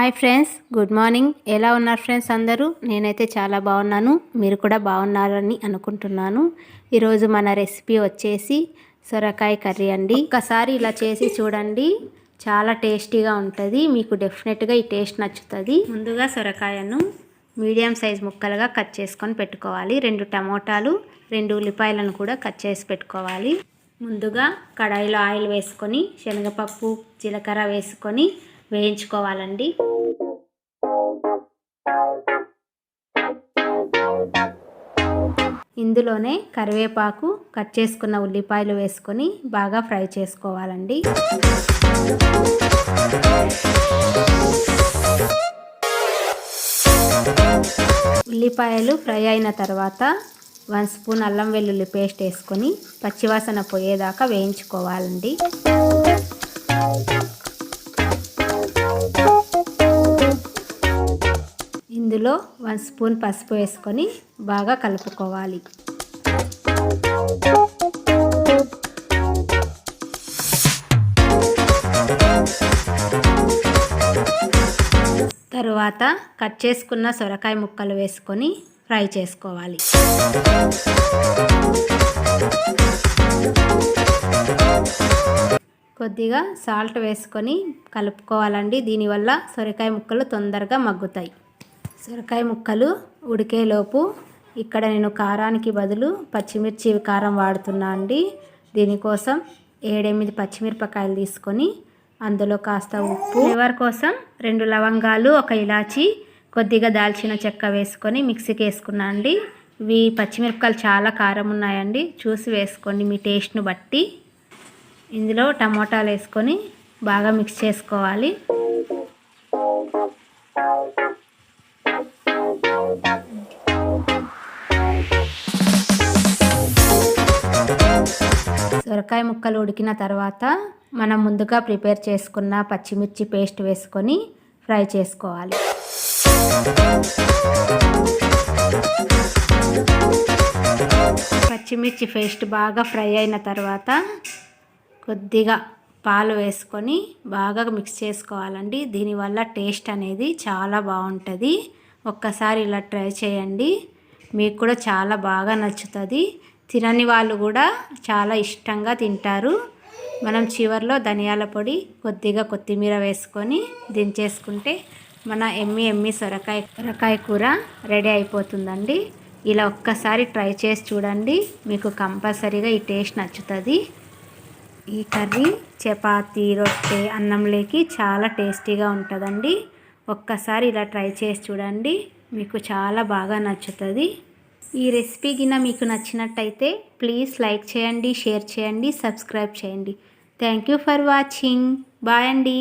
Hi friends, good morning. ఎలా ఉన్నారు friends అందరూ? నేనైతే చాలా బాగున్నాను. మీరు కూడా బాగున్నారని అనుకుంటున్నాను. ఈరోజు మన రెసిపీ వచ్చేసి సొరకాయ కర్రీ అండి. ఒక్కసారి ఇలా చేసి చూడండి, చాలా టేస్టీగా ఉంటుంది. మీకు డెఫినెట్గా ఈ టేస్ట్ నచ్చుతుంది. ముందుగా సొరకాయను మీడియం సైజ్ ముక్కలుగా కట్ చేసుకొని పెట్టుకోవాలి. 2 టమోటాలు, 2 ఉల్లిపాయలను కూడా కట్ చేసి పెట్టుకోవాలి. ముందుగా కడాయిలో ఆయిల్ వేసుకొని శనగపప్పు, జీలకర్ర వేసుకొని వేయించుకోవాలండి. ఇందులోనే కరివేపాకు, కట్ చేసుకున్న ఉల్లిపాయలు వేసుకొని బాగా ఫ్రై చేసుకోవాలండి. ఉల్లిపాయలు ఫ్రై అయిన తర్వాత 1 స్పూన్ అల్లం వెల్లుల్లి పేస్ట్ వేసుకొని పచ్చివాసన పోయేదాకా వేయించుకోవాలండి. ఇందులో 1 స్పూన్ పసుపు వేసుకొని బాగా కలుపుకోవాలి. తరువాత కట్ చేసుకున్న సొరకాయ ముక్కలు వేసుకొని ఫ్రై చేసుకోవాలి. కొద్దిగా సాల్ట్ వేసుకొని కలుపుకోవాలండి. దీనివల్ల సొరకాయ ముక్కలు తొందరగా మగ్గుతాయి. సొరకాయ ముక్కలు ఉడికేలోపు ఇక్కడ నేను కారానికి బదులు పచ్చిమిర్చి కారం వాడుతున్నా అండి. దీనికోసం 7-8 పచ్చిమిరపకాయలు తీసుకొని అందులో కాస్త ఉప్పు, ఫ్లేవర్ కోసం 2 లవంగాలు, 1 ఇలాచి, కొద్దిగా దాల్చిన చెక్క వేసుకొని మిక్సీకి వేసుకున్నా అండి. ఇవి పచ్చిమిరపకాయలు చాలా కారం ఉన్నాయండి, చూసి వేసుకోండి మీ టేస్ట్ను బట్టి. ఇందులో టమోటాలు వేసుకొని బాగా మిక్స్ చేసుకోవాలి. సొరకాయ ముక్కలు ఉడికిన తర్వాత మనం ముందుగా ప్రిపేర్ చేసుకున్న పచ్చిమిర్చి పేస్ట్ వేసుకొని ఫ్రై చేసుకోవాలి. పచ్చిమిర్చి పేస్ట్ బాగా ఫ్రై అయిన తర్వాత కొద్దిగా పాలు వేసుకొని బాగా మిక్స్ చేసుకోవాలండి. దీనివల్ల టేస్ట్ అనేది చాలా బాగుంటుంది. ఒక్కసారి ఇలా ట్రై చేయండి, మీకు కూడా చాలా బాగా నచ్చుతుంది. తినని వాళ్ళు కూడా చాలా ఇష్టంగా తింటారు. మనం చివర్లో ధనియాల పొడి, కొద్దిగా కొత్తిమీర వేసుకొని దించేసుకుంటే మన ఎమ్మి సొరకాయ కూర రెడీ అయిపోతుందండి. ఇలా ఒక్కసారి ట్రై చేసి చూడండి, మీకు కంపల్సరీగా ఈ టేస్ట్ నచ్చుతుంది. ఈ కర్రీ చపాతీ, రొట్టె, అన్నంలోకి చాలా టేస్టీగా ఉంటుందండి. ఒక్కసారి ఇలా ట్రై చేసి చూడండి, మీకు చాలా బాగా నచ్చుతుంది. ఈ రెసిపీ గిన మీకు నచ్చినట్టయితే ప్లీజ్ లైక్ చేయండి, షేర్ చేయండి, సబ్స్క్రైబ్ చేయండి. Thank you for watching. Bye అండి.